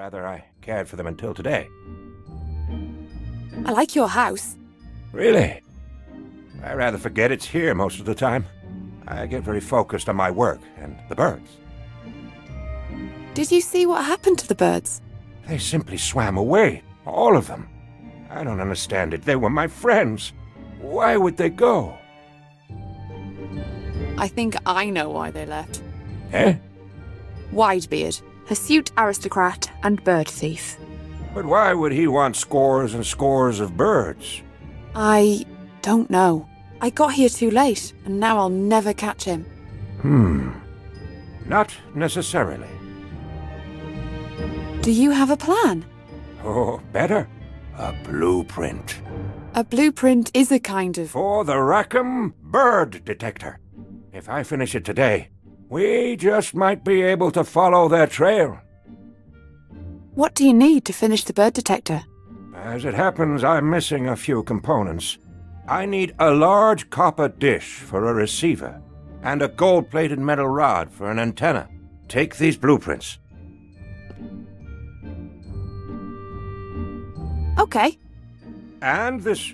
rather, I cared for them until today. I like your house. Really? I rather forget it's here most of the time. I get very focused on my work and the birds. Did you see what happened to the birds? They simply swam away, all of them. I don't understand it. They were my friends. Why would they go? I think I know why they left. Eh? Widebeard, hirsute aristocrat and bird thief. But why would he want scores and scores of birds? I don't know. I got here too late, and now I'll never catch him. Not necessarily. Do you have a plan? Oh, better. A blueprint. A blueprint is a kind of... For the Rackham Bird Detector. If I finish it today, we just might be able to follow their trail. What do you need to finish the bird detector? As it happens, I'm missing a few components. I need a large copper dish for a receiver, and a gold-plated metal rod for an antenna. Take these blueprints. Okay. And this...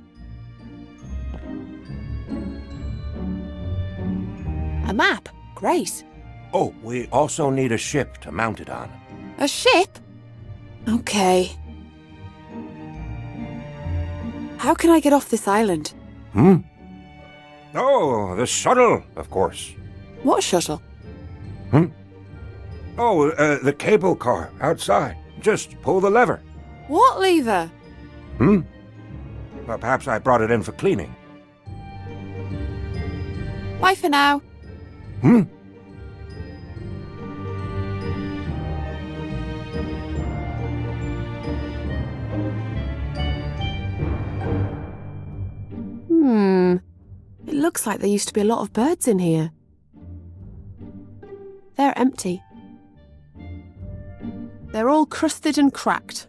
A map. Great. Oh, we also need a ship to mount it on. A ship? Okay. How can I get off this island? Oh, the shuttle, of course. What shuttle? Oh, the cable car outside. Just pull the lever. What lever? Well, perhaps I brought it in for cleaning. Bye for now. It looks like there used to be a lot of birds in here. They're empty. They're all crusted and cracked.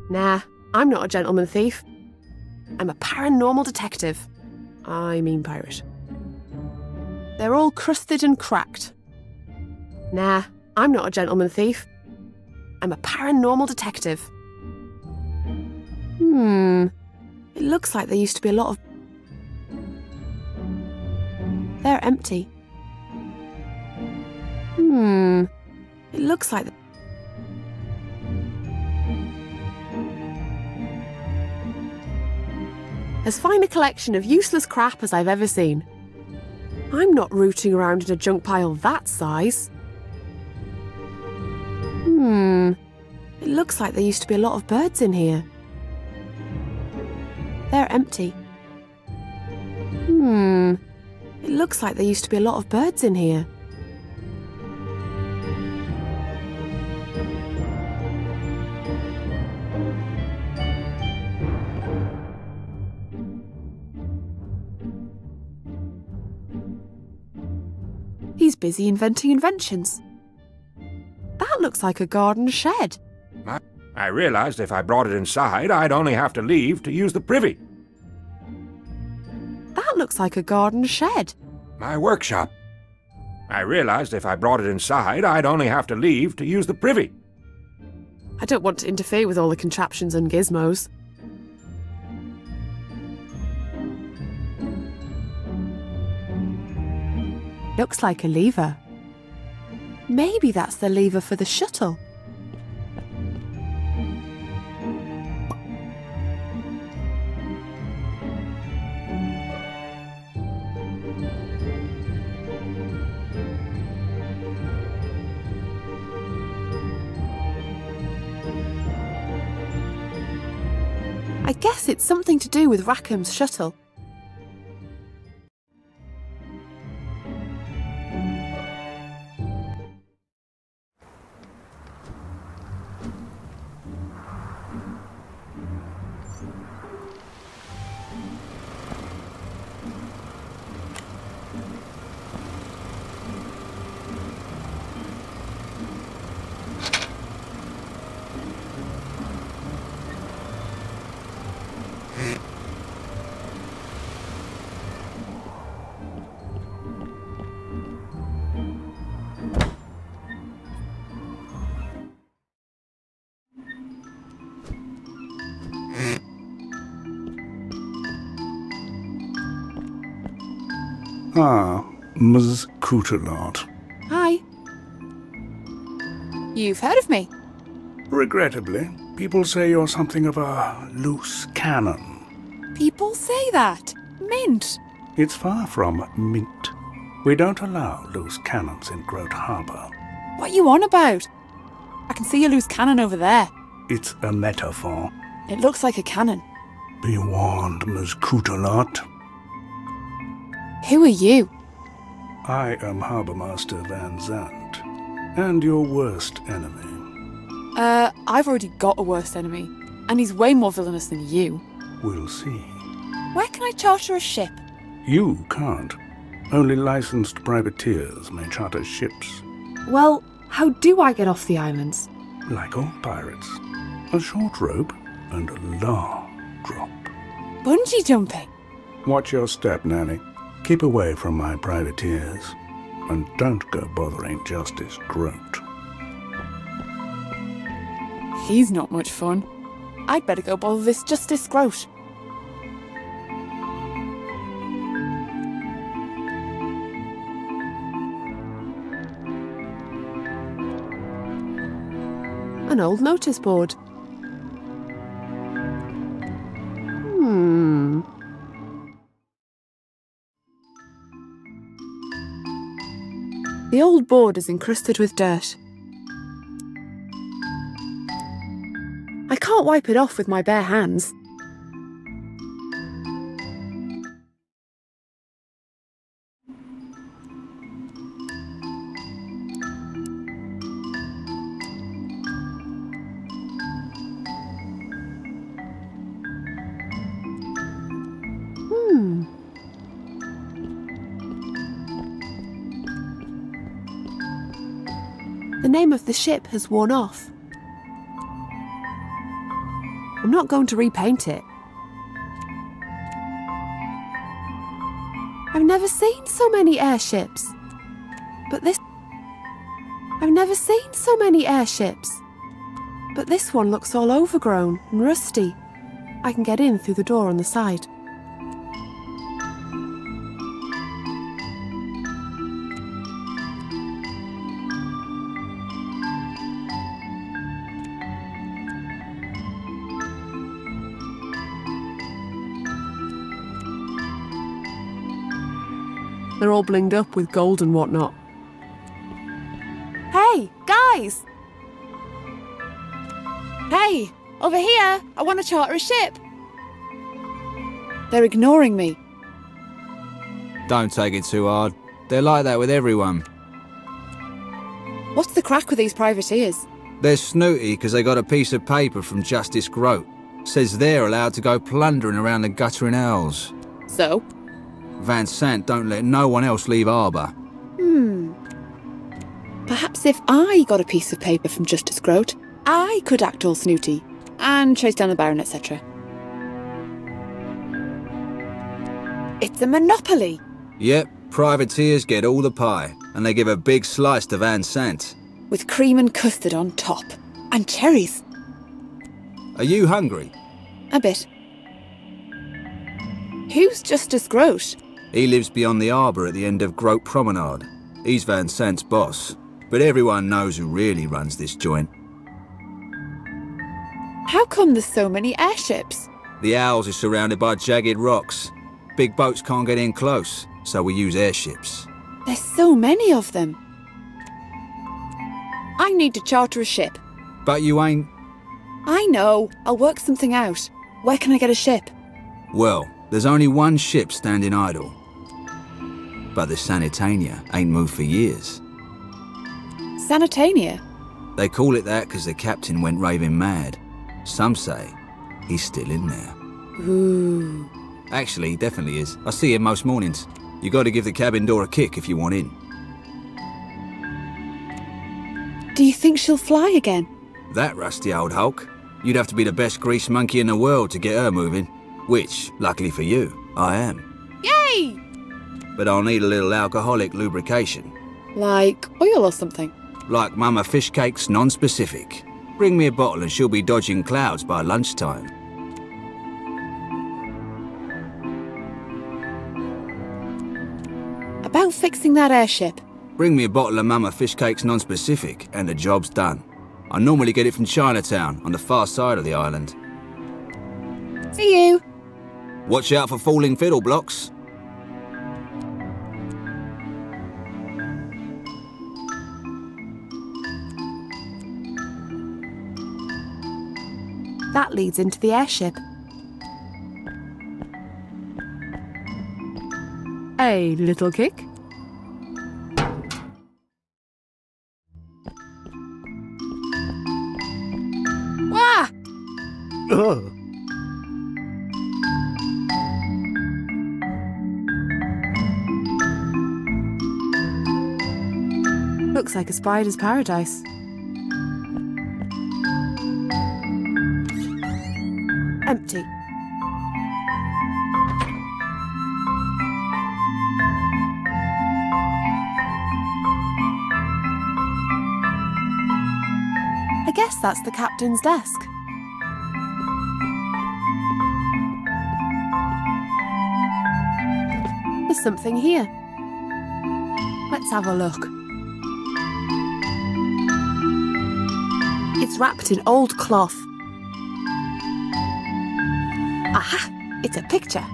Nah, I'm not a gentleman thief. I'm a paranormal detective. I mean pirate. They're all crusted and cracked. Nah, I'm not a gentleman thief. I'm a paranormal detective. It looks like there used to be a lot of... They're empty. It looks like... As fine a collection of useless crap as I've ever seen. I'm not rooting around in a junk pile that size. It looks like there used to be a lot of birds in here. They're empty. It looks like there used to be a lot of birds in here. He's busy inventing inventions. That looks like a garden shed. I realized if I brought it inside, I'd only have to leave to use the privy. That looks like a garden shed. My workshop. I realized if I brought it inside, I'd only have to leave to use the privy. I don't want to interfere with all the contraptions and gizmos. Looks like a lever. Maybe that's the lever for the shuttle. I guess it's something to do with Rackham's shuttle. Ah, Ms. Cootalot. Hi. You've heard of me? Regrettably, people say you're something of a loose cannon. People say that. Mint. It's far from mint. We don't allow loose cannons in Groat Harbour. What are you on about? I can see a loose cannon over there. It's a metaphor. It looks like a cannon. Be warned, Ms. Cootalot. Who are you? I am Harbourmaster Van Zandt, and your worst enemy. I've already got a worst enemy, and he's way more villainous than you. We'll see. Where can I charter a ship? You can't. Only licensed privateers may charter ships. Well, how do I get off the islands? Like all pirates. A short rope and a long drop. Bungee jumping? Watch your step, Nelly. Keep away from my privateers. And don't go bothering Justice Groat. He's not much fun. I'd better go bother this Justice Groat. An old notice board. The old board is encrusted with dirt. I can't wipe it off with my bare hands. The name of the ship has worn off. I'm not going to repaint it. I've never seen so many airships. I've never seen so many airships. But this one looks all overgrown and rusty. I can get in through the door on the side. They're all blinged up with gold and whatnot. Hey, guys! Hey, over here! I want to charter a ship! They're ignoring me. Don't take it too hard. They're like that with everyone. What's the crack with these privateers? They're snooty because they got a piece of paper from Justice Groat. Says they're allowed to go plundering around the guttering owls. So? Van Sant don't let no one else leave harbour. Perhaps if I got a piece of paper from Justice Groat, I could act all snooty and chase down the Baron, etc. It's a monopoly! Yep, privateers get all the pie, and they give a big slice to Van Sant. With cream and custard on top. And cherries. Are you hungry? A bit. Who's Justice Groat? He lives beyond the harbour at the end of Groat Promenade. He's Van Sant's boss, but everyone knows who really runs this joint. How come there's so many airships? The Owls is surrounded by jagged rocks. Big boats can't get in close, so we use airships. There's so many of them. I need to charter a ship. But you ain't... I know. I'll work something out. Where can I get a ship? Well, there's only one ship standing idle. But the Sanitania ain't moved for years. Sanitania? They call it that because the captain went raving mad. Some say he's still in there. Ooh. Actually, he definitely is. I see him most mornings. You got to give the cabin door a kick if you want in. Do you think she'll fly again? That rusty old hulk. You'd have to be the best grease monkey in the world to get her moving. Which, luckily for you, I am. Yay! But I'll need a little alcoholic lubrication. Like oil or something? Like Mama Fish Cakes non-specific. Bring me a bottle and she'll be dodging clouds by lunchtime. fixing that airship. Bring me a bottle of Mama Fish Cakes non-specific and the job's done. I normally get it from Chinatown, on the far side of the island. See you. Watch out for falling fiddle blocks. That leads into the airship. A little kick. Wah! Oh. Looks like a spider's paradise. Empty. I guess that's the captain's desk. There's something here. Let's have a look. It's wrapped in old cloth. Aha! It's a picture.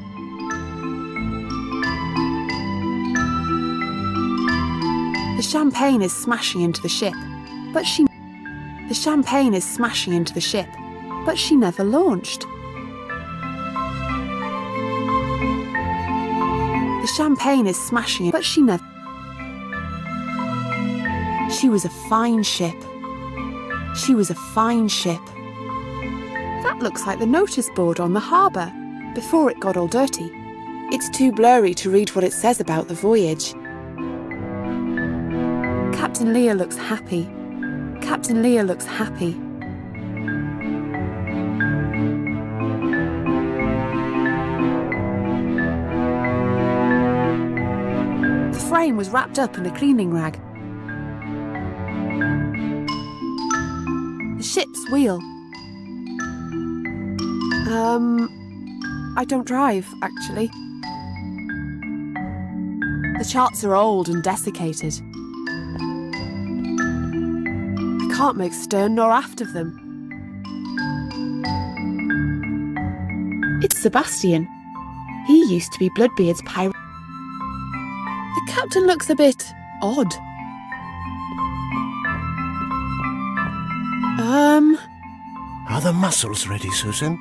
The champagne is smashing into the ship, but she... The champagne is smashing into the ship, but she never launched. The champagne is smashing, but she never... She was a fine ship. She was a fine ship. That looks like the notice board on the harbour, before it got all dirty. It's too blurry to read what it says about the voyage. Captain Lear looks happy. Captain Lear looks happy. The frame was wrapped up in a cleaning rag. The ship's wheel. I don't drive, actually. The charts are old and desiccated. I can't make stern nor aft of them. It's Sebastian. He used to be Bloodbeard's pirate. The captain looks a bit odd. Are the mussels ready, Susan?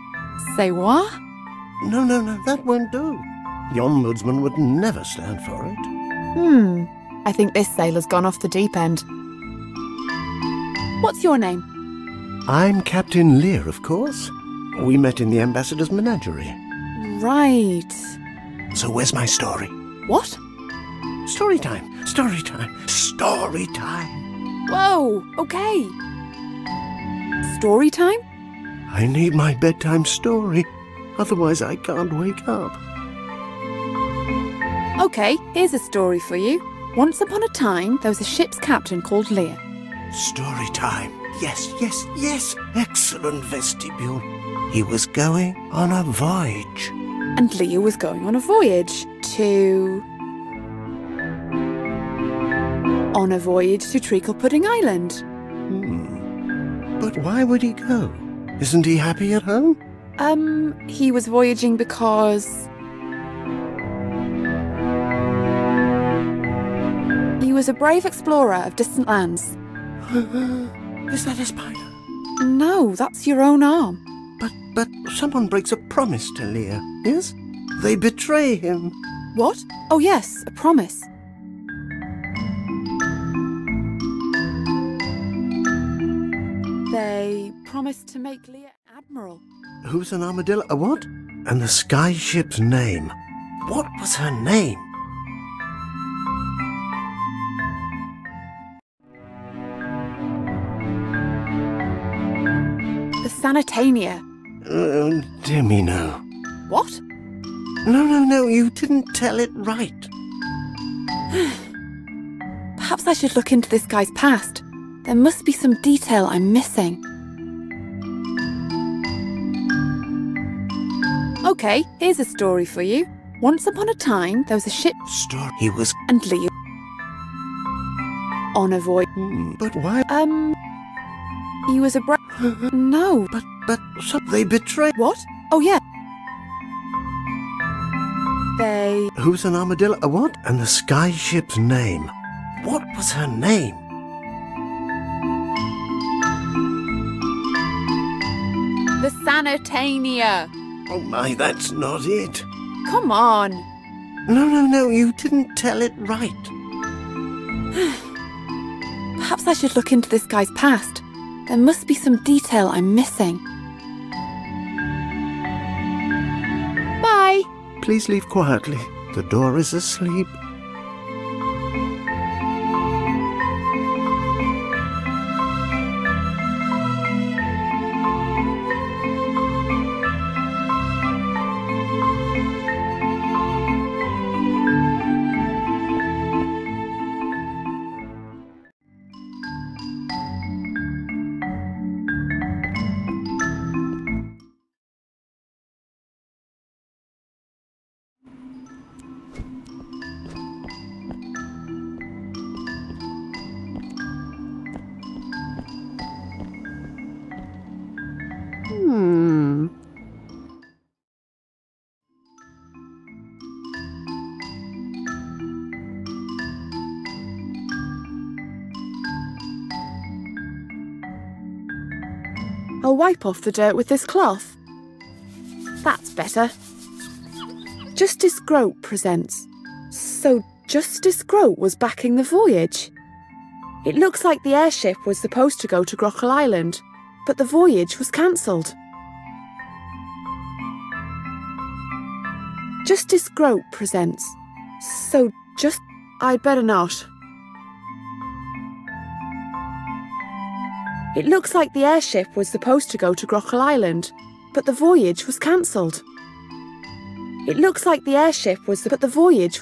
Say what? No, that won't do. The Ombudsman would never stand for it. I think this sailor's gone off the deep end. What's your name? I'm Captain Lear, of course. We met in the Ambassador's menagerie. Right. So where's my story? What? Story time, story time, story time. Whoa, okay. Story time? I need my bedtime story, otherwise I can't wake up. Okay, here's a story for you. Once upon a time, there was a ship's captain called Lear. Story time. Yes. Excellent vestibule. He was going on a voyage. And Lear was going on a voyage to... On a voyage to Treacle Pudding Island. But why would he go? Isn't he happy at home? He was voyaging because... He was a brave explorer of distant lands. Is that a spider? No, that's your own arm. But someone breaks a promise to Lear, yes? They betray him. What? Oh yes, a promise. They promised to make Lear admiral. Who's an armadillo? A what? And the sky ship's name. What was her name? The Sanitania. Dear me, no. What? No, you didn't tell it right. Perhaps I should look into this guy's past. There must be some detail I'm missing. Okay, here's a story for you. Once upon a time, there was a ship... He was... And Lear... on a voyage. But why? He was a No. But they betrayed. What? Oh, yeah. They... Who's an armadillo? A what? And the sky ship's name. What was her name? The Sanitania. Oh my, that's not it. Come on. No, you didn't tell it right. Perhaps I should look into this guy's past. There must be some detail I'm missing. Bye. Please leave quietly. The door is asleep. I'll wipe off the dirt with this cloth. That's better. Justice Groat presents. So Justice Groat was backing the voyage. It looks like the airship was supposed to go to Grockle Island, but the voyage was cancelled. Justice Groat presents. So I'd better not. It looks like the airship was supposed to go to Grockle Island, but the voyage was cancelled. It looks like the airship was but the voyage...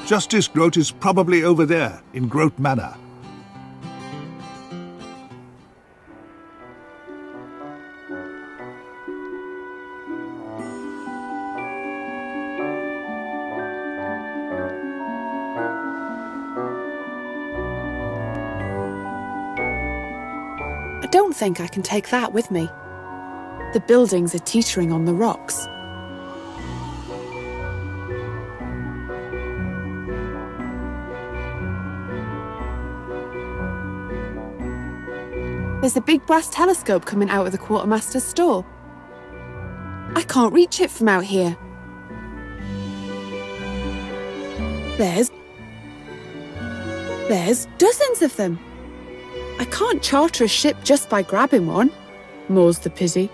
Justice Groat is probably over there, in Groat Manor. I don't think I can take that with me. The buildings are teetering on the rocks. There's a big brass telescope coming out of the quartermaster's store. I can't reach it from out here. There's dozens of them. I can't charter a ship just by grabbing one. More's the pity.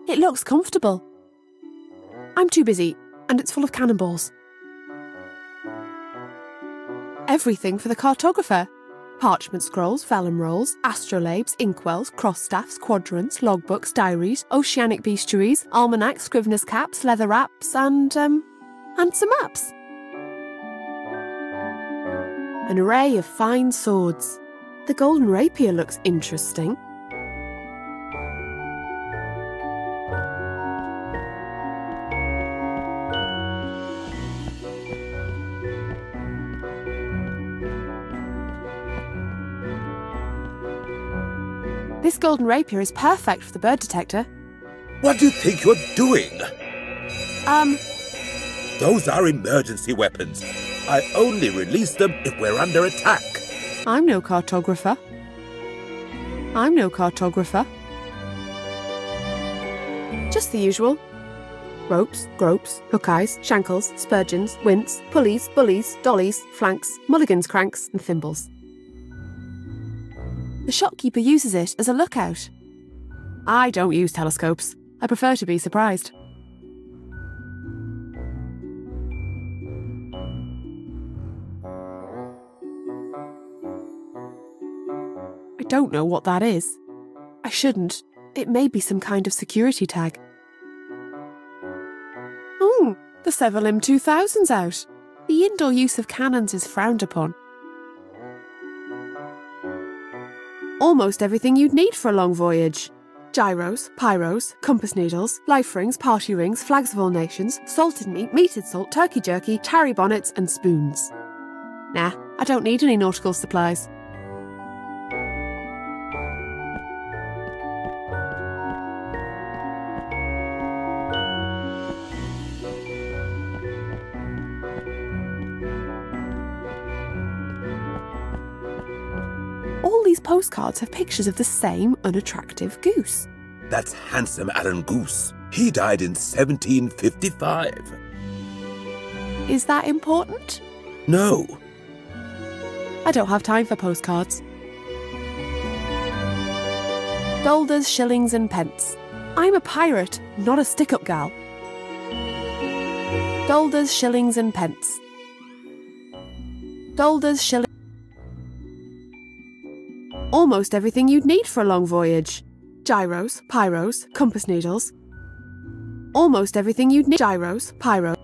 It looks comfortable. I'm too busy, and it's full of cannonballs. Everything for the cartographer. Parchment scrolls, vellum rolls, astrolabes, inkwells, crossstaffs, quadrants, logbooks, diaries, oceanic bestiaries, almanacs, scrivener's caps, leather wraps, and some maps. An array of fine swords. The golden rapier looks interesting. This golden rapier is perfect for the bird detector. What do you think you're doing? Those are emergency weapons. I only release them if we're under attack. I'm no cartographer. I'm no cartographer. Just the usual. Ropes, gropes, hook-eyes, shankles, spurgeons, wints, pulleys, bullies, dollies, flanks, mulligans, cranks and thimbles. The shopkeeper uses it as a lookout. I don't use telescopes. I prefer to be surprised. I don't know what that is. I shouldn't. It may be some kind of security tag. Oh, the Severlim 2000's out. The indoor use of cannons is frowned upon. Almost everything you'd need for a long voyage. Gyros, pyros, compass needles, life rings, party rings, flags of all nations, salted meat, meated salt, turkey jerky, tarry bonnets and spoons. Nah, I don't need any nautical supplies. All these postcards have pictures of the same unattractive goose. That's handsome Alan Goose. He died in 1755. Is that important? No. I don't have time for postcards. Dolders, shillings and pence. I'm a pirate, not a stick-up gal. Dolders, shillings and pence. Dolders, shillings... Almost everything you'd need for a long voyage. Gyros, pyros, compass needles. Almost everything you'd need. Gyros, pyro.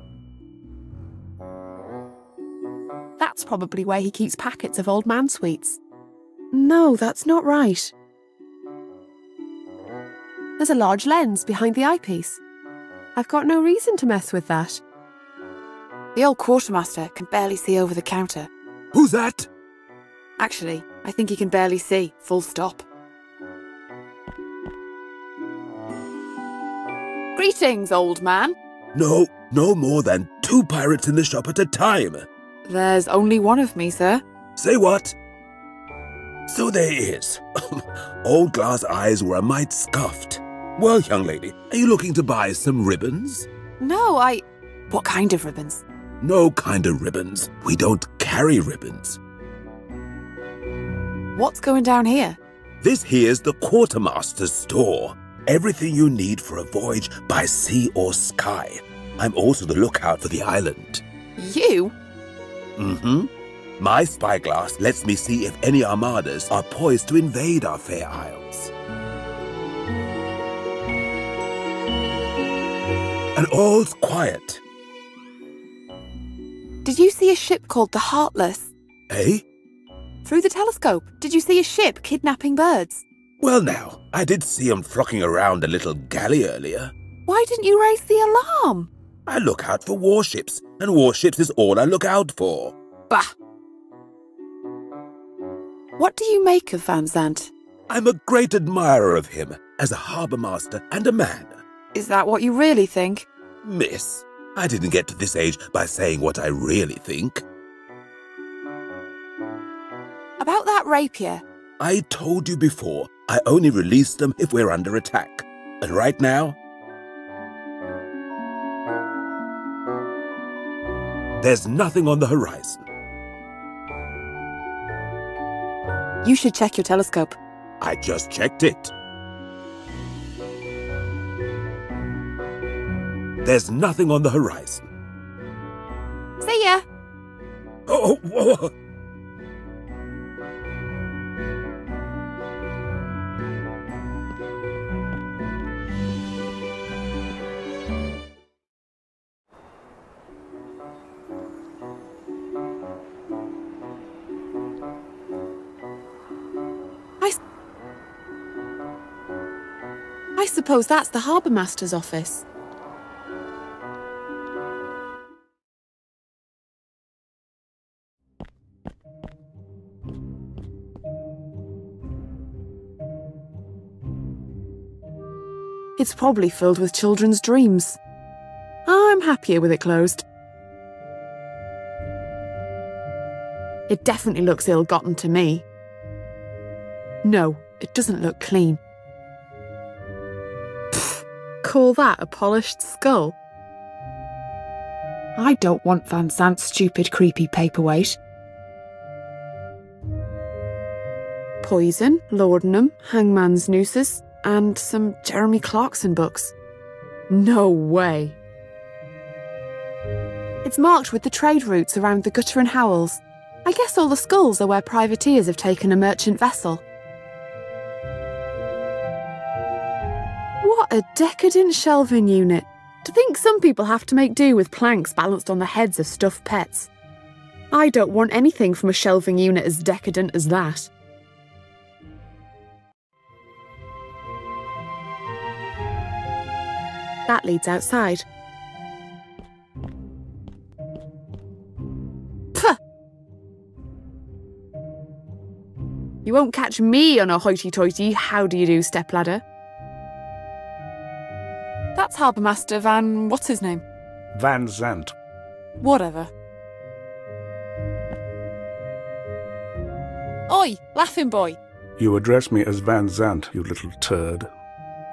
That's probably where he keeps packets of old man sweets. No, that's not right. There's a large lens behind the eyepiece. I've got no reason to mess with that. The old quartermaster can barely see over the counter. Who's that? Actually, I think he can barely see, full stop. Greetings, old man. No more than 2 pirates in the shop at a time. There's only one of me, sir. Say what? So there is. Old Glass Eyes were a mite scuffed. Well, young lady, are you looking to buy some ribbons? No, What kind of ribbons? No kind of ribbons. We don't carry ribbons. What's going down here? This here's the quartermaster's store. Everything you need for a voyage by sea or sky. I'm also the lookout for the island. You? Mm-hmm. My spyglass lets me see if any armadas are poised to invade our fair isles. And all's quiet. Did you see a ship called the Heartless? Eh? Through the telescope, did you see a ship kidnapping birds? Well now, I did see 'em flocking around a little galley earlier. Why didn't you raise the alarm? I look out for warships, and warships is all I look out for. Bah! What do you make of Van Zandt? I'm a great admirer of him as a harbour master and a man. Is that what you really think? Miss, I didn't get to this age by saying what I really think. About that rapier. I told you before, I only release them if we're under attack. And right now, there's nothing on the horizon. You should check your telescope. I just checked it. There's nothing on the horizon. See ya! Oh, whoa. I suppose that's the harbour master's office. It's probably filled with children's dreams. I'm happier with it closed. It definitely looks ill-gotten to me. No, it doesn't look clean. Pfft, call that a polished skull? I don't want Van Zant's stupid, creepy paperweight. Poison, laudanum, hangman's nooses, and some Jeremy Clarkson books. No way. It's marked with the trade routes around the Gutter and Howells. I guess all the skulls are where privateers have taken a merchant vessel. What a decadent shelving unit. To think some people have to make do with planks balanced on the heads of stuffed pets. I don't want anything from a shelving unit as decadent as that. That leads outside. Puh! You won't catch me on a hoity-toity how-do-you-do stepladder. That's Harbour Master Van... what's his name? Van Zant. Whatever. Oi, laughing boy. You address me as Van Zant, you little turd.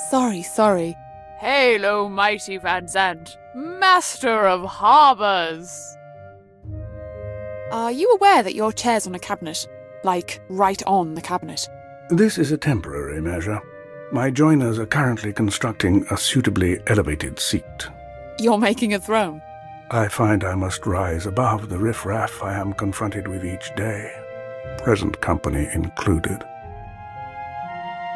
Sorry. Hail, mighty Van Zant, master of harbours! Are you aware that your chair's on a cabinet? Like, right on the cabinet? This is a temporary measure. My joiners are currently constructing a suitably elevated seat. You're making a throne? I find I must rise above the riffraff I am confronted with each day, present company included.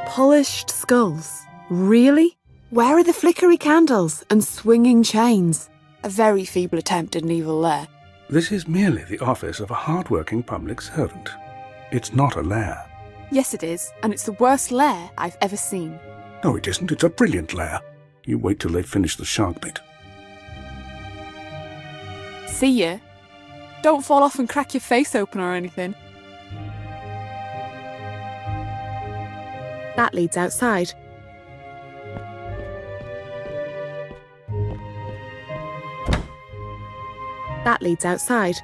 Polished skulls? Really? Where are the flickery candles and swinging chains? A very feeble attempt at an evil lair. This is merely the office of a hard-working public servant. It's not a lair. Yes, it is, and it's the worst lair I've ever seen. No, it isn't. It's a brilliant lair. You wait till they finish the shark bit. See ya. Don't fall off and crack your face open or anything. That leads outside. That leads outside.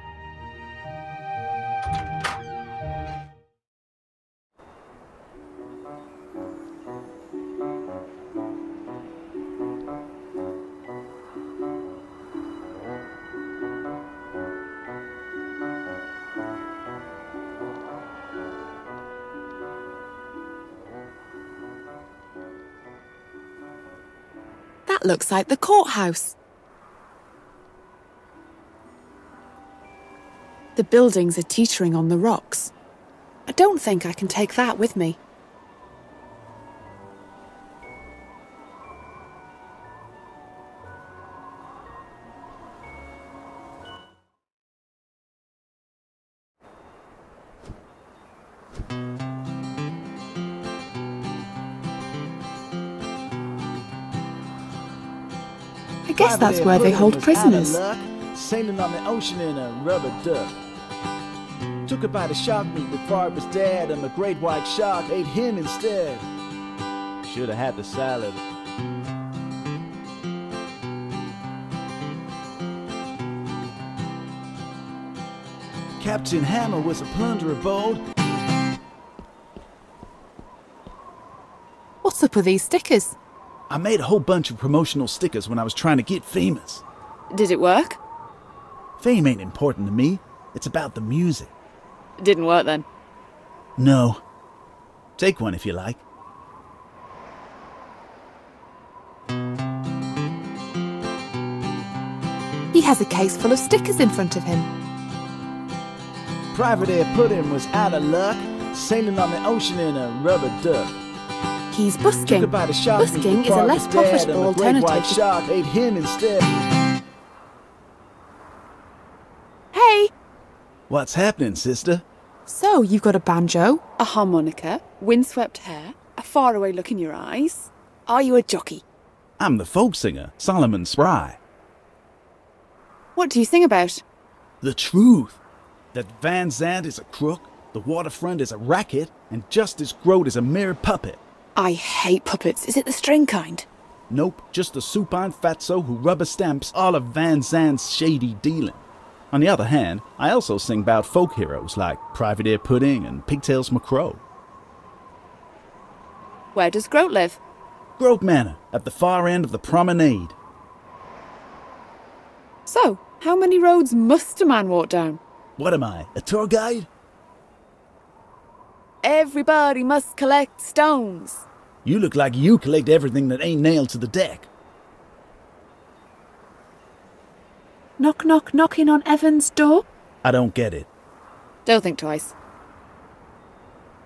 That looks like the courthouse. The buildings are teetering on the rocks. I don't think I can take that with me. I guess that's where they hold prisoners. Sailing on the ocean in a rubber duck. Took her by the shark meat before it was dead, and the great white shark ate him instead. Should have had the salad. Captain Hammer was a plunderer bold. What's up with these stickers? I made a whole bunch of promotional stickers when I was trying to get famous. Did it work? Fame ain't important to me. It's about the music. It didn't work then. No. Take one if you like. He has a case full of stickers in front of him. Privateer Puddin' was out of luck, sailing on the ocean in a rubber duck. He's busking. Busking is a less profitable alternative. White shark ate him instead. Hey! What's happening, sister? So, you've got a banjo, a harmonica, windswept hair, a faraway look in your eyes. Are you a jockey? I'm the folk singer, Solomon Spry. What do you sing about? The truth. That Van Zant is a crook, the waterfront is a racket, and Justice Groat is a mere puppet. I hate puppets. Is it the string kind? Nope, just a supine fatso who rubber stamps all of Van Zant's shady dealing. On the other hand, I also sing about folk heroes like Private Ear Pudding and Pigtails McCrow. Where does Groat live? Groat Manor, at the far end of the promenade. So, how many roads must a man walk down? What am I, a tour guide? Everybody must collect stones. You look like you collect everything that ain't nailed to the deck. Knock, knock, knocking on Evan's door? I don't get it. Don't think twice.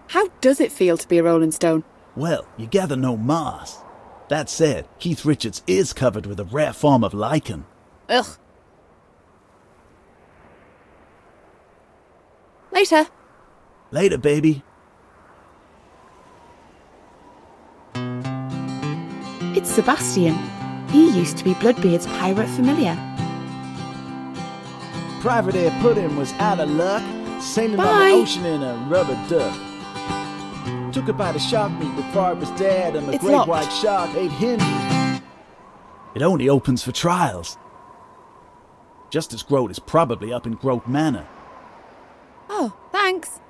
How does it feel to be a Rolling Stone? Well, you gather no moss. That said, Keith Richards is covered with a rare form of lichen. Ugh. Later. Later, baby. It's Sebastian. He used to be Bloodbeard's pirate familiar. Private Ear Pudding was out of luck, sailing on the ocean in a rubber duck. Took a bite of shark meat before it was dead, and the great locked. white shark ate him. It only opens for trials. Justice Groat is probably up in Groat Manor. Oh, thanks.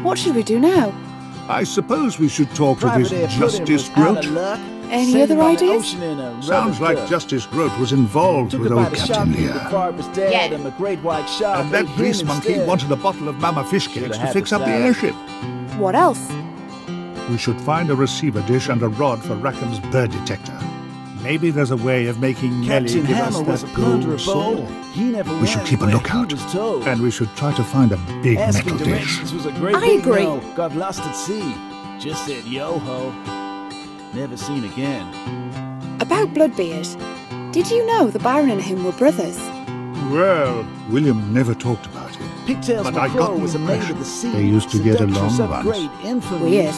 What should we do now? I suppose we should talk to this Justice Groat. Any other ideas? Sounds like Justice Groat was involved with old Captain Lear. Yeah. And that grease monkey wanted a bottle of Mama Fish Cakes to fix up the airship. What else? We should find a receiver dish and a rod for Rackham's bird detector. Maybe there's a way of making Nelly Captain give Hammer us was a that plunderer gold sword. He never We should keep a lookout. And we should try to find a big Asking metal dish. directions was a great I big agree. no. Got lost at sea. Just said yo-ho. Never seen again. About Bloodbeard. Did you know the Baron and him were brothers? Well, William never talked about it. Pigtails But I got McCrow the was a maid of impression the sea. they used to get Seductress along of once. great infamy. Weird.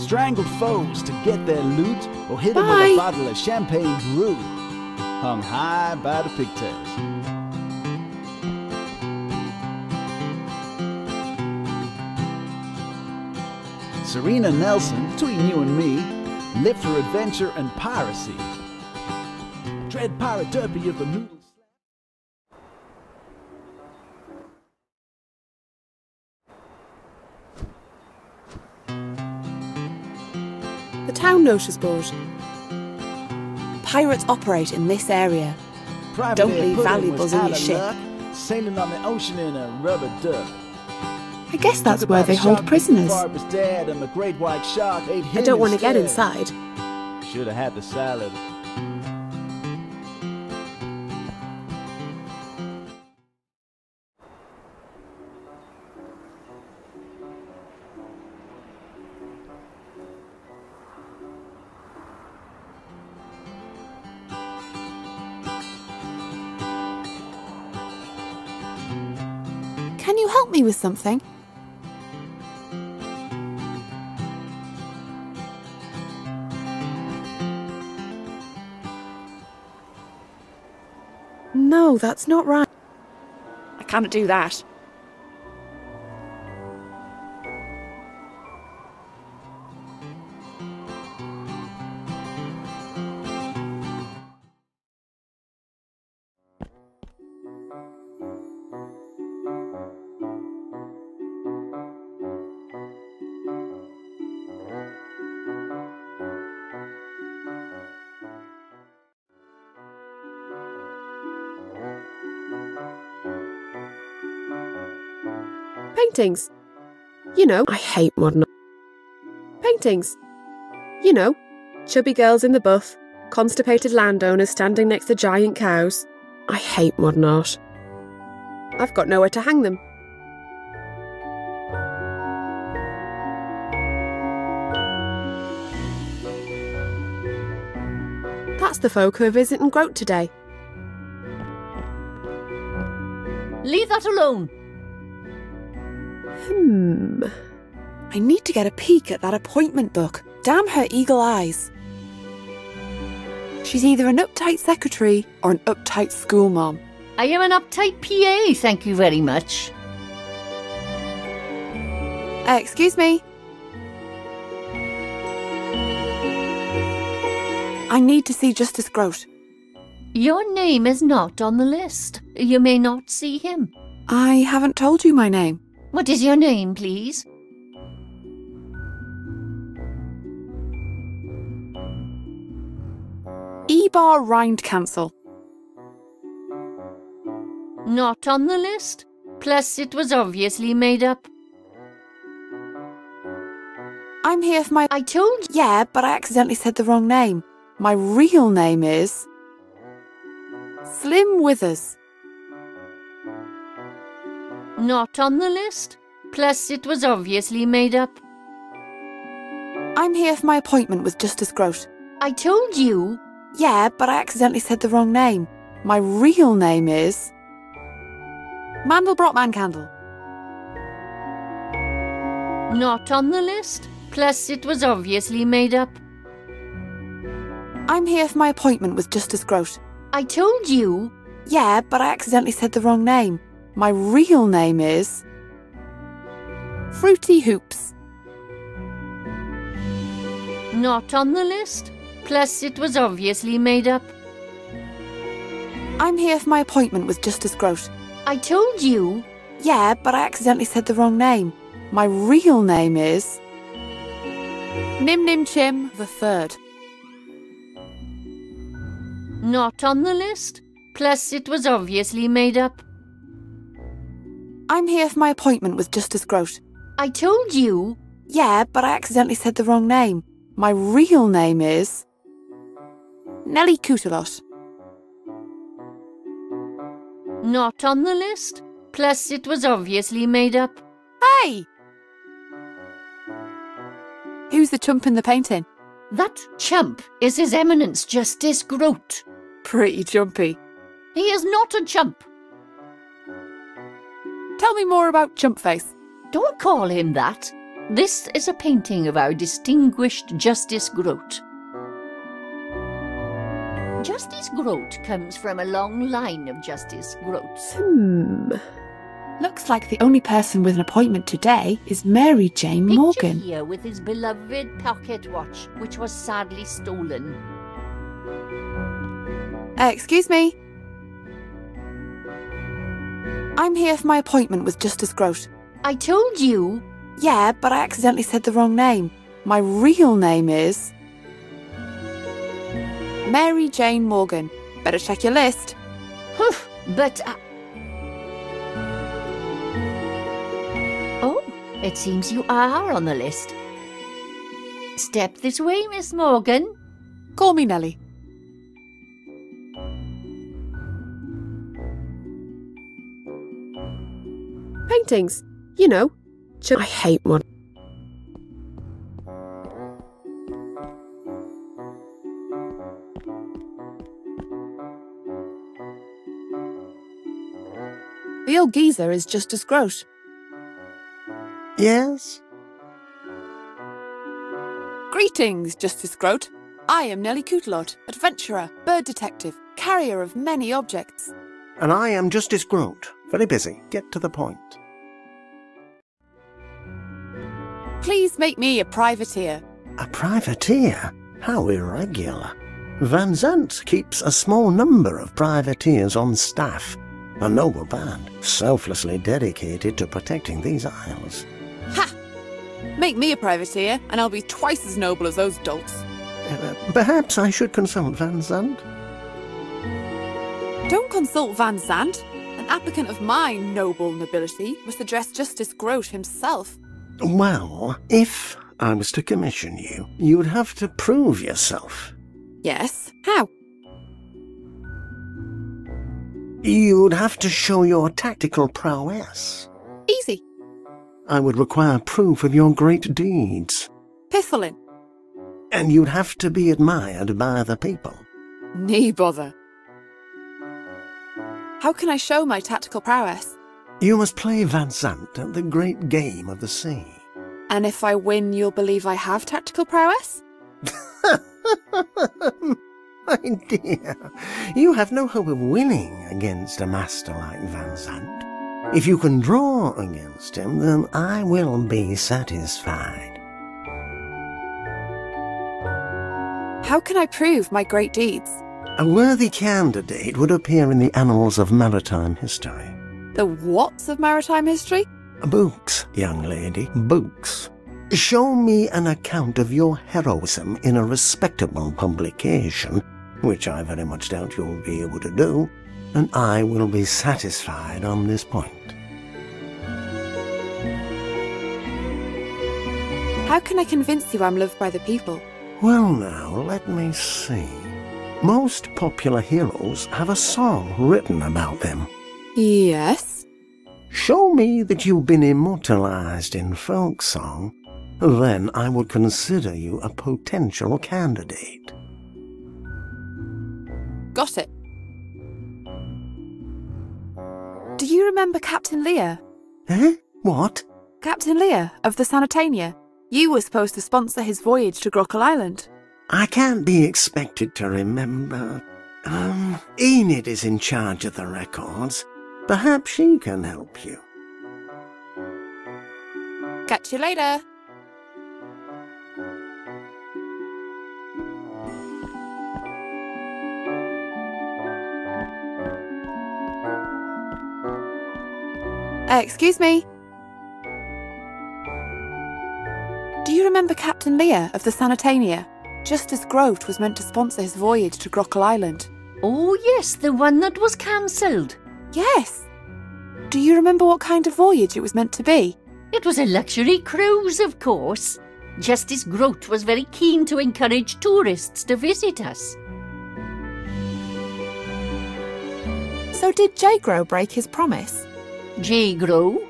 Strangled foes to get their loot, or hit them with Bye. a bottle of champagne brew. Hung high by the pigtails. Serena Nelson, between you and me, lived for adventure and piracy. Dread pirate derby of the noodles. The town notice board. Pirates operate in this area. Private Don't Ear leave Pudding valuables was in out your of ship. luck, sailing on the ocean in a rubber duck. I guess that's Took where about they a hold shark prisoners. before it was dead, and the great white shark ate him I don't want to get instead. inside. Should have had the salad. Can you help me with something? No, that's not right. I can't do that. Paintings. You know, I hate modern paintings. You know, chubby girls in the buff, constipated landowners standing next to giant cows. I hate modern art. I've got nowhere to hang them. That's the folk who are visiting Groat today. Leave that alone. I need to get a peek at that appointment book. Damn her eagle eyes. She's either an uptight secretary or an uptight school mom. I am an uptight PA, thank you very much. Excuse me. I need to see Justice Groat. Your name is not on the list. You may not see him. I haven't told you my name. What is your name, please? Ebar Rindcancel. Not on the list. Plus, it was obviously made up. I'm here for my... I told you. Yeah, but I accidentally said the wrong name. My real name is... Slim Withers. Not on the list. Plus, it was obviously made up. I'm here for my appointment with Justice Groat. I told you. Yeah, but I accidentally said the wrong name. My real name is... Mandelbrot Mancandle. Not on the list. Plus, it was obviously made up. I'm here for my appointment with Justice Groat. I told you. Yeah, but I accidentally said the wrong name. My real name is... Fruity Hoops. Not on the list. Plus, it was obviously made up. I'm here for my appointment with Justice Groat. I told you. Yeah, but I accidentally said the wrong name. My real name is... Nim Nim Chim the Third. Not on the list. Plus, it was obviously made up. I'm here for my appointment with Justice Groat. I told you. Yeah, but I accidentally said the wrong name. My real name is... Nelly Cootalot. Not on the list. Plus, it was obviously made up. Hey! Who's the chump in the painting? That chump is His Eminence Justice Groat. Pretty jumpy. He is not a chump. Tell me more about Chumpface. Don't call him that. This is a painting of our distinguished Justice Groat. Justice Groat comes from a long line of Justice Groats. Looks like the only person with an appointment today is Mary Jane Morgan. Here with his beloved pocket watch, which was sadly stolen. Excuse me. I'm here for my appointment with Justice Groat. I told you. Yeah, but I accidentally said the wrong name. My real name is... Mary Jane Morgan. Better check your list. But... Oh, it seems you are on the list. Step this way, Miss Morgan. Call me Nelly. Paintings. You know. I hate one. The old geezer is Justice Groat. Yes? Greetings, Justice Groat. I am Nelly Cootalot, adventurer, bird detective, carrier of many objects. And I am Justice Groat. Very busy. Get to the point. Please make me a privateer. A privateer? How irregular. Van Zandt keeps a small number of privateers on staff. A noble band, selflessly dedicated to protecting these isles. Ha! Make me a privateer, and I'll be twice as noble as those dolts. Perhaps I should consult Van Zandt? Don't consult Van Zandt. An applicant of my noble nobility must address Justice Groat himself. Well, if I was to commission you, you would have to prove yourself. Yes? How? You'd have to show your tactical prowess. Easy. I would require proof of your great deeds. Piffling. And you'd have to be admired by the people. Nee bother. How can I show my tactical prowess? You must play Van Zandt at the great game of the sea. And if I win, you'll believe I have tactical prowess? My dear, you have no hope of winning against a master like Van Zandt. If you can draw against him, then I will be satisfied. How How can I prove my great deeds? A worthy candidate would appear in the annals of maritime history. The whats of maritime history? Books, young lady, books. Show me an account of your heroism in a respectable publication, which I very much doubt you'll be able to do, and I will be satisfied on this point. How can I convince you I'm loved by the people? Well now, let me see. Most popular heroes have a song written about them. Yes? Show me that you've been immortalized in folk song, then I would consider you a potential candidate. Got it. Do you remember Captain Lear? Eh? What? Captain Lear of the Sanitania. You were supposed to sponsor his voyage to Grockle Island. I can't be expected to remember. Enid is in charge of the records. Perhaps she can help you. Catch you later. Excuse me. Do you remember Captain Lear of the Sanitania? Justice Grote was meant to sponsor his voyage to Grockle Island. Oh yes, the one that was cancelled. Yes. Do you remember what kind of voyage it was meant to be? It was a luxury cruise, of course. Justice Grote was very keen to encourage tourists to visit us. So did J-Grow break his promise? J-Grow?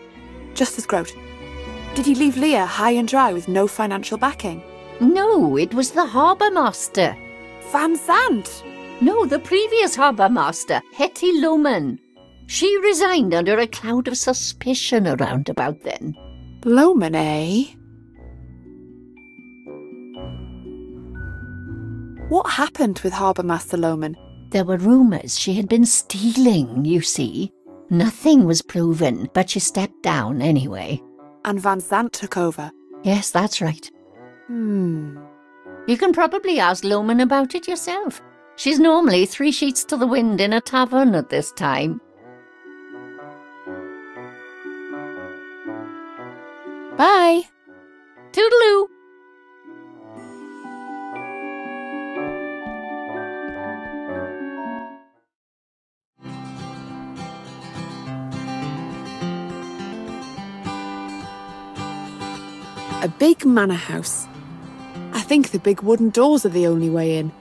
Justice Grote. Did he leave Lear high and dry with no financial backing? No, it was the harbour master. Van Zandt? No, the previous harbour master, Hetty Lohman. She resigned under a cloud of suspicion around about then. Lohman, eh? What happened with Harbour Master Lohman? There were rumours she had been stealing, you see. Nothing was proven, but she stepped down anyway. And Van Zandt took over? Yes, that's right. You can probably ask Lohman about it yourself. She's normally 3 sheets to the wind in a tavern at this time. Bye. Toodaloo. A big manor house. I think the big wooden doors are the only way in.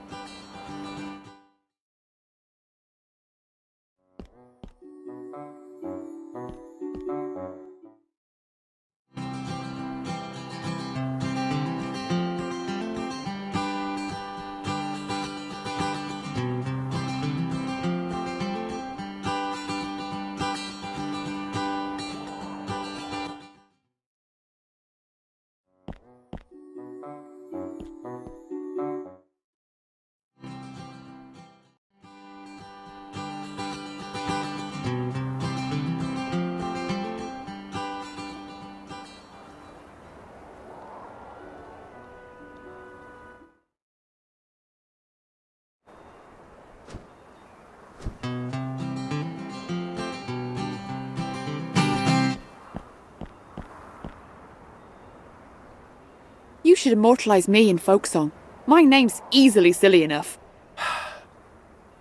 You should immortalise me in folk song. My name's easily silly enough.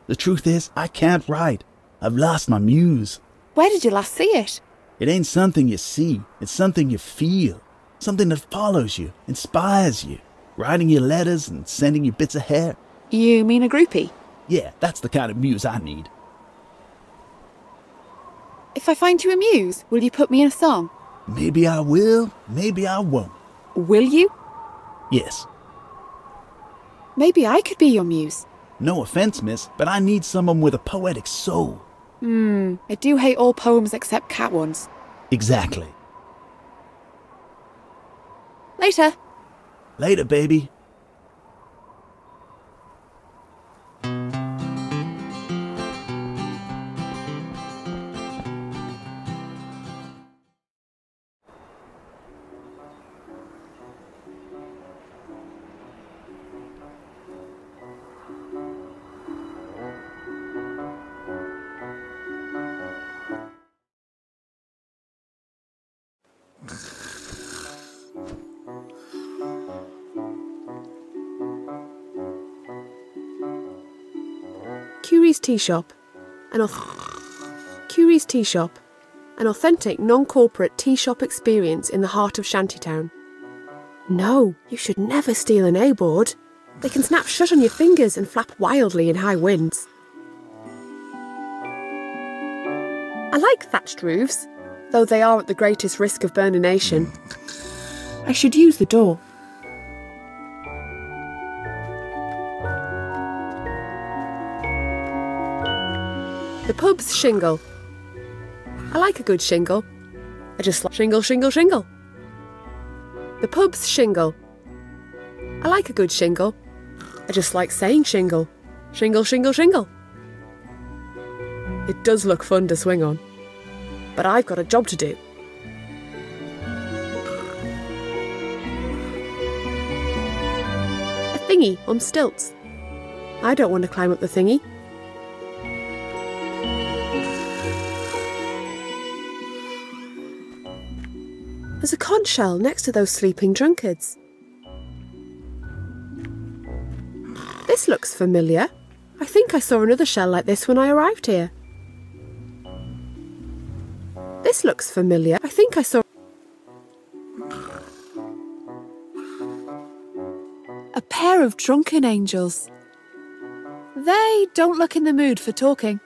The truth is, I can't write. I've lost my muse. Where did you last see it? It ain't something you see. It's something you feel. Something that follows you, inspires you. Writing you letters and sending you bits of hair. You mean a groupie? Yeah, that's the kind of muse I need. If I find you a muse, will you put me in a song? Maybe I will, maybe I won't. Will you? Yes. Maybe I could be your muse. No offense, miss, but I need someone with a poetic soul. I do hate all poems except cat ones. Exactly. Later. Later, baby. Tea Shop. Curie's Tea Shop. An authentic, non-corporate tea shop experience in the heart of Shantytown. No, you should never steal an A-board. They can snap shut on your fingers and flap wildly in high winds. I like thatched roofs, though they are at the greatest risk of burnination. I should use the door. The pub's shingle. I like a good shingle. I just like shingle, shingle, shingle. The pub's shingle. I like a good shingle. I just like saying shingle. Shingle, shingle, shingle. It does look fun to swing on. But I've got a job to do. A thingy on stilts. I don't want to climb up the thingy. There's a conch shell next to those sleeping drunkards. This looks familiar. I think I saw another shell like this when I arrived here. This looks familiar. I think I saw... A pair of drunken angels. They don't look in the mood for talking.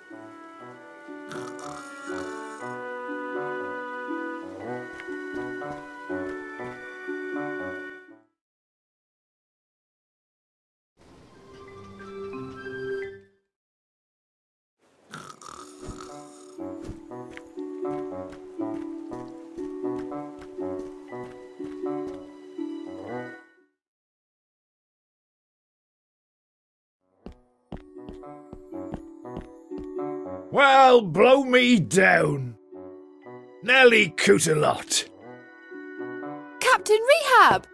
Well, blow me down. Nelly Cootalot. Captain Rehab!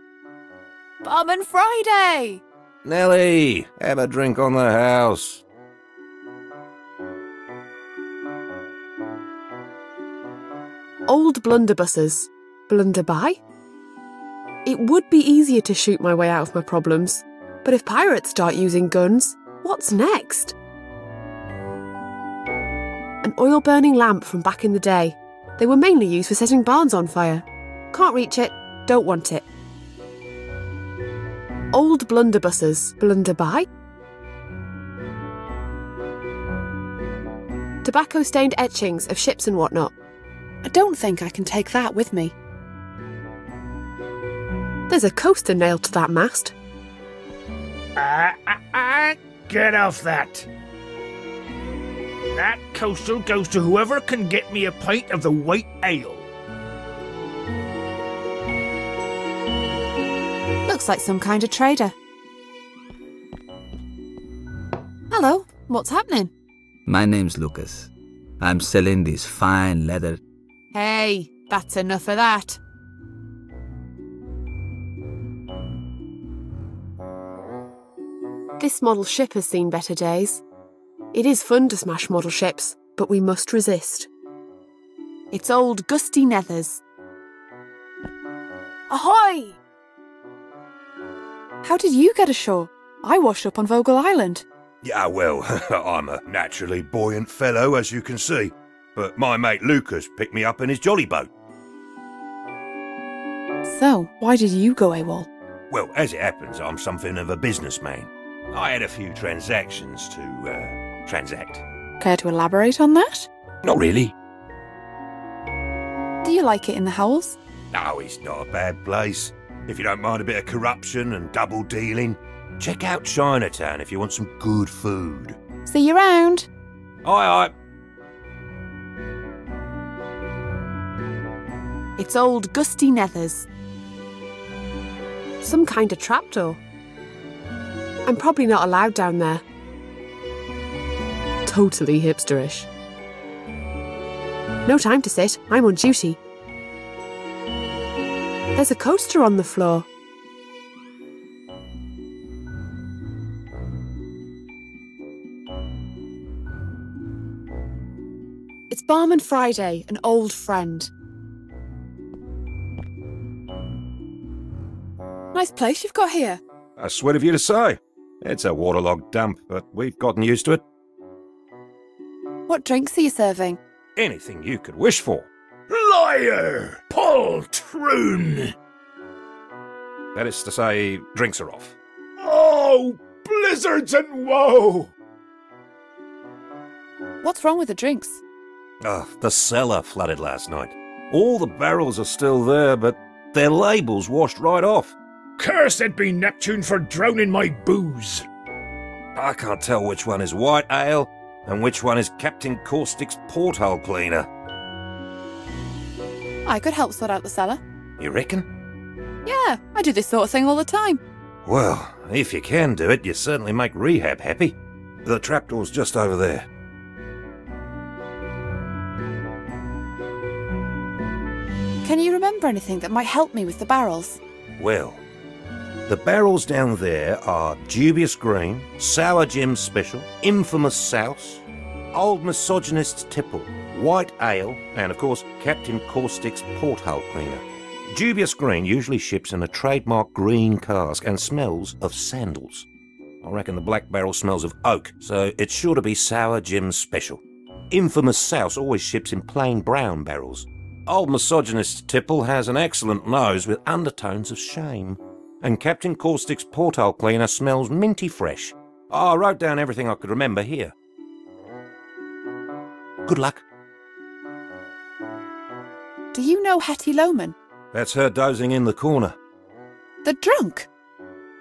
Barman Friday! Nelly, have a drink on the house. Old blunderbusses. Blunderby? It would be easier to shoot my way out of my problems, but if pirates start using guns, what's next? An oil-burning lamp from back in the day. They were mainly used for setting barns on fire. Can't reach it, don't want it. Old blunderbusses. Blunderby? Tobacco-stained etchings of ships and whatnot. I don't think I can take that with me. There's a coaster nailed to that mast. Get off that. That coaster goes to whoever can get me a pint of the white ale. Looks like some kind of trader. Hello, what's happening? My name's Lucas. I'm selling this fine leather. Hey, that's enough of that. This model ship has seen better days. It is fun to smash model ships, but we must resist. It's old Gusty Nethers. Ahoy! How did you get ashore? I washed up on Vogel Island. Yeah, well, I'm a naturally buoyant fellow, as you can see. But my mate Lucas picked me up in his jolly boat. So, why did you go AWOL? Well, as it happens, I'm something of a businessman. I had a few transactions to, transact. Care to elaborate on that? Not really. Do you like it in the Howls? No, it's not a bad place. If you don't mind a bit of corruption and double dealing, check out Chinatown if you want some good food. See you round. Aye, aye. It's old Gusty Nethers. Some kind of trapdoor. I'm probably not allowed down there. Totally hipsterish. No time to sit, I'm on duty. There's a coaster on the floor. It's Barman Friday, an old friend. Nice place you've got here. That's sweet of you to say. It's a waterlogged dump, but we've gotten used to it. What drinks are you serving? Anything you could wish for. Liar! Poltroon! That is to say, drinks are off. Oh, blizzards and woe! What's wrong with the drinks? The cellar flooded last night. All the barrels are still there, but their labels washed right off. Cursed be Neptune for drowning my booze. I can't tell which one is white ale and which one is Captain Caustic's porthole cleaner. I could help sort out the cellar. You reckon? Yeah, I do this sort of thing all the time. Well, if you can do it, you certainly make Rehab happy. The trapdoor's just over there. Can you remember anything that might help me with the barrels? Well, the barrels down there are Dubious Green, Sour Jim's Special, Infamous Souse, Old Misogynist's Tipple, White Ale, and of course Captain Caustic's Porthole Cleaner. Dubious Green usually ships in a trademark green cask and smells of sandals. I reckon the black barrel smells of oak, so it's sure to be Sour Jim's Special. Infamous Souse always ships in plain brown barrels. Old Misogynist's Tipple has an excellent nose with undertones of shame. And Captain Caustic's Porthole Cleaner smells minty fresh. I wrote down everything I could remember here. Good luck. Do you know Hetty Loman? That's her dozing in the corner. The drunk?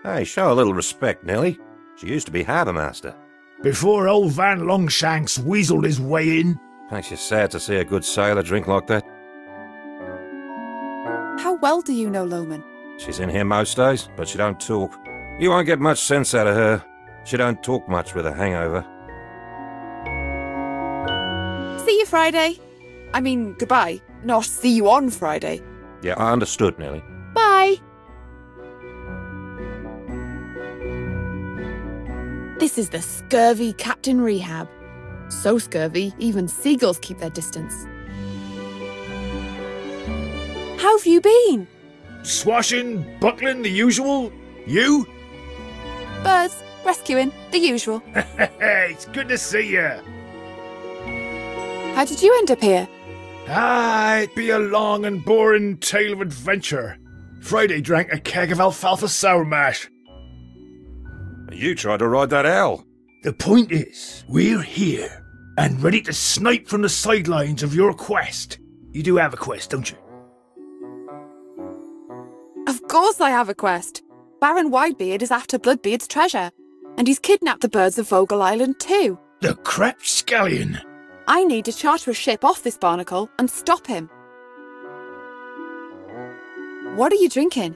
Hey, show a little respect, Nelly. She used to be harbour master. Before old Van Longshanks weaseled his way in. Makes you sad to see a good sailor drink like that. How well do you know Loman? She's in here most days, but she don't talk. You won't get much sense out of her. She don't talk much with a hangover. See you Friday. I mean, goodbye. Not see you on Friday. Yeah, I understood, Nelly. Bye. This is the scurvy Captain Rehab. So scurvy, even seagulls keep their distance. How have you been? Swashing, buckling, the usual. You? Birds, rescuing, the usual. It's good to see you. How did you end up here? It'd be a long and boring tale of adventure. Friday drank a keg of alfalfa sour mash. You tried to ride that owl. The point is, we're here, and ready to snipe from the sidelines of your quest. You do have a quest, don't you? Of course I have a quest. Baron Widebeard is after Bloodbeard's treasure, and he's kidnapped the birds of Vogel Island too. The crap scallion. I need to charter a ship off this barnacle and stop him. What are you drinking?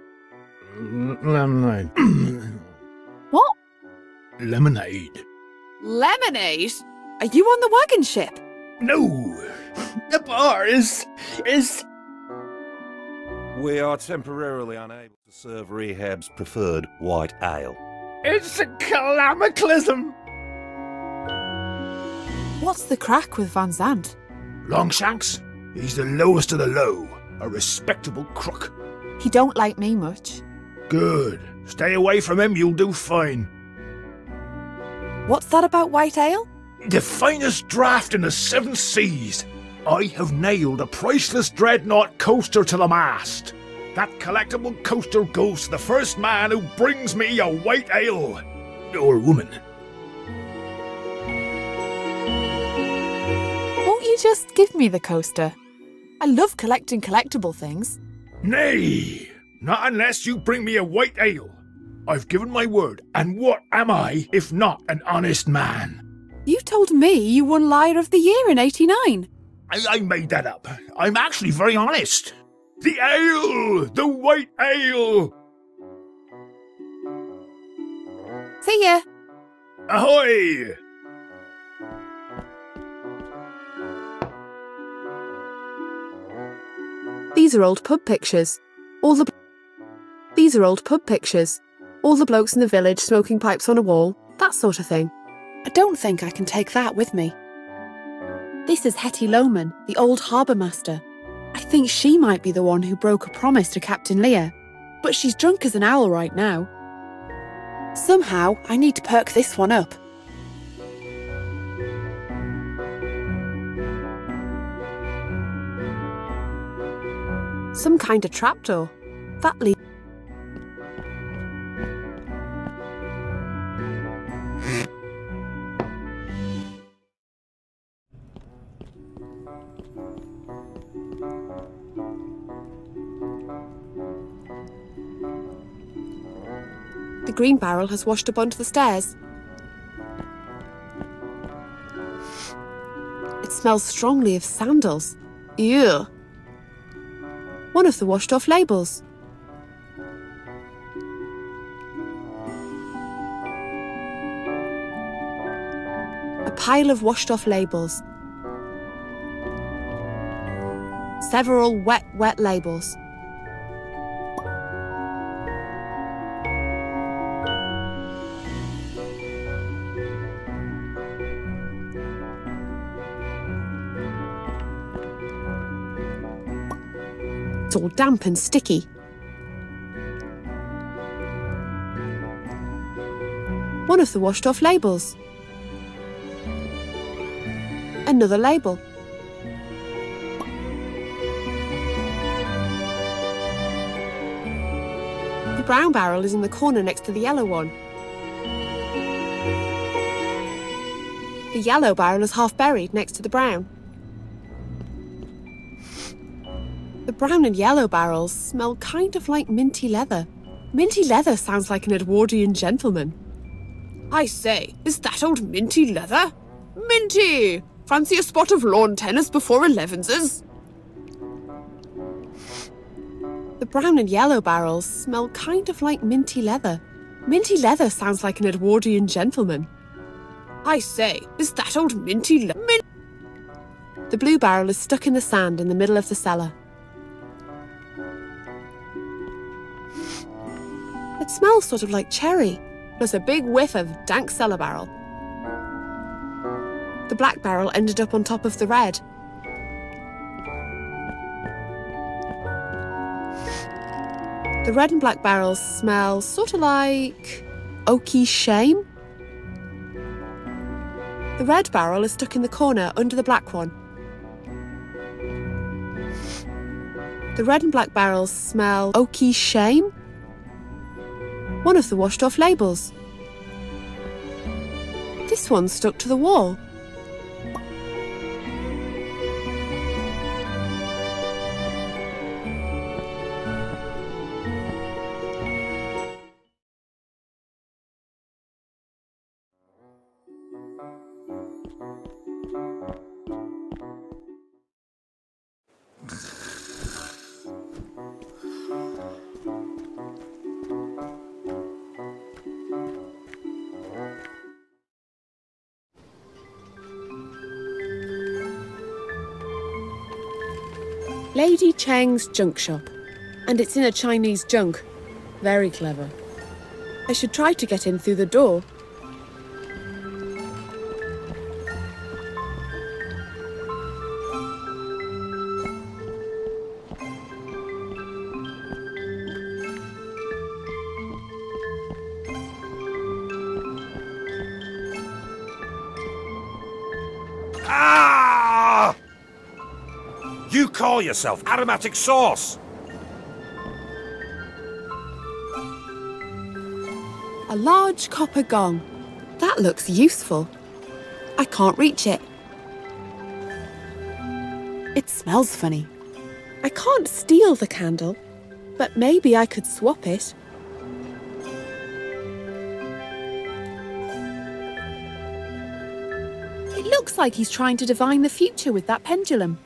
Lemonade. What? Lemonade. Lemonade? Are you on the wagon ship? No. The bar is... We are temporarily unable to serve Rehab's preferred white ale. It's a calamicalism. What's the crack with Van Zandt? Longshanks? He's the lowest of the low. A respectable crook. He don't like me much. Good. Stay away from him, you'll do fine. What's that about white ale? The finest draft in the 7 seas. I have nailed a priceless dreadnought coaster to the mast. That collectible coaster goes to the first man who brings me a white ale. Or woman. Won't you just give me the coaster? I love collecting collectible things. Nay, not unless you bring me a white ale. I've given my word, and what am I if not an honest man? You told me you won Liar of the Year in '89. I made that up. I'm actually very honest. The ale! The white ale! See ya. Ahoy! These are old pub pictures. These are old pub pictures. All the blokes in the village smoking pipes on a wall, that sort of thing. I don't think I can take that with me. This is Hetty Loman, the old harbour master. I think she might be the one who broke a promise to Captain Lear, but she's drunk as an owl right now. Somehow, I need to perk this one up. Some kind of trapdoor. That leads... The green barrel has washed up onto the stairs. It smells strongly of sandals. Ew. One of the washed off labels. A pile of washed off labels. Several wet labels. It's all damp and sticky. One of the washed off labels. Another label. The brown barrel is in the corner next to the yellow one. The yellow barrel is half buried next to the brown. The brown and yellow barrels smell kind of like minty leather. Minty leather sounds like an Edwardian gentleman. I say, is that old minty leather? Minty! Fancy a spot of lawn tennis before 11s? The brown and yellow barrels smell kind of like minty leather. Minty leather sounds like an Edwardian gentleman. I say, is that old minty leather? The blue barrel is stuck in the sand in the middle of the cellar. It smells sort of like cherry, plus a big whiff of dank cellar barrel. The black barrel ended up on top of the red. The red and black barrels smell sort of like oaky shame. The red barrel is stuck in the corner under the black one. The red and black barrels smell oaky shame. One of the washed off labels. This one's stuck to the wall. Lady Cheng's junk shop. And it's in a Chinese junk. Very clever. I should try to get in through the door. You call yourself aromatic sauce? A large copper gong. That looks useful. I can't reach it. It smells funny. I can't steal the candle, but maybe I could swap it. It looks like he's trying to divine the future with that pendulum.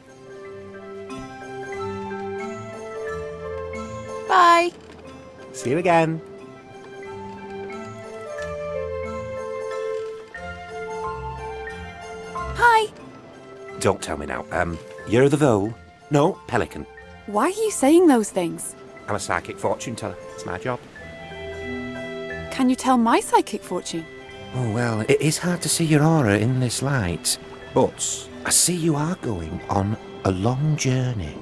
Bye. See you again. Hi. Don't tell me now. You're the vole? No, pelican. Why are you saying those things? I'm a psychic fortune teller. It's my job. Can you tell my psychic fortune? Oh, well, it is hard to see your aura in this light. But I see you are going on a long journey.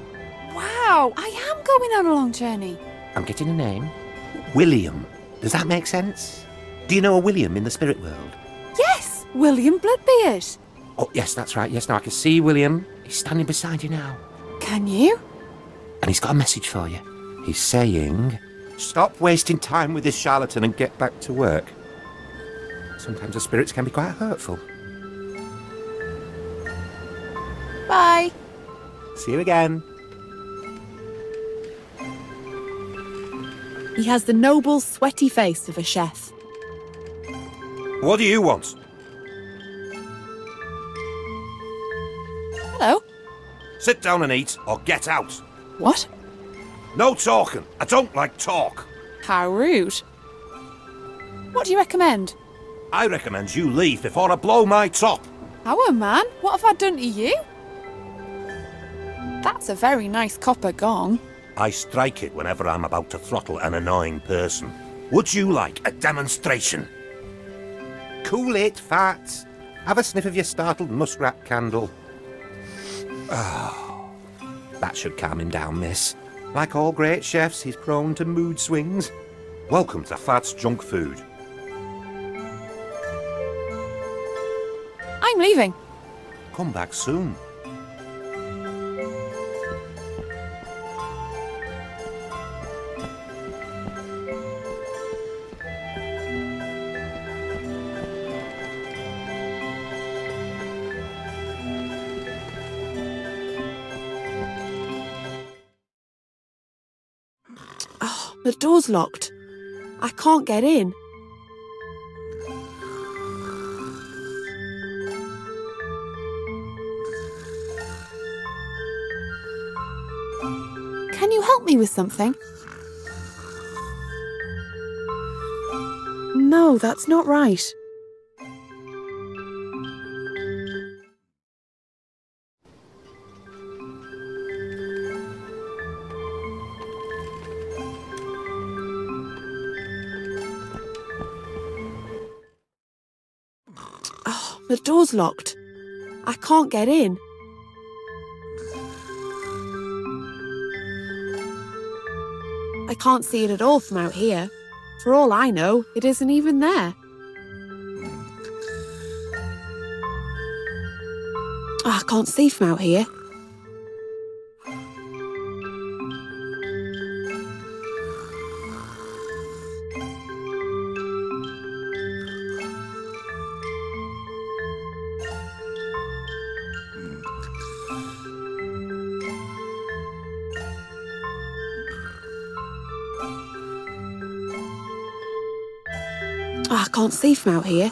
Wow, I am going on a long journey. I'm getting a name. William. Does that make sense? Do you know a William in the spirit world? Yes, William Bloodbeard. Oh, yes, that's right. Yes, now I can see William. He's standing beside you now. Can you? and he's got a message for you. He's saying, stop wasting time with this charlatan and get back to work. Sometimes the spirits can be quite hurtful. Bye. See you again. He has the noble, sweaty face of a chef. What do you want? Hello. Sit down and eat, or get out. What? No talking. I don't like talk. How rude. What do you recommend? I recommend you leave before I blow my top. How, man? What have I done to you? That's a very nice copper gong. I strike it whenever I'm about to throttle an annoying person. Would you like a demonstration? Cool it, Fats. Have a sniff of your startled muskrat candle. Oh, that should calm him down, miss. Like all great chefs, he's prone to mood swings. Welcome to Fats Junk Food. I'm leaving. Come back soon. Oh, the door's locked. I can't get in. Can you help me with something? No, that's not right. Oh, the door's locked. I can't get in. I can't see it at all from out here. For all I know, it isn't even there. Oh, I can't see from out here. Oh, I can't see from out here.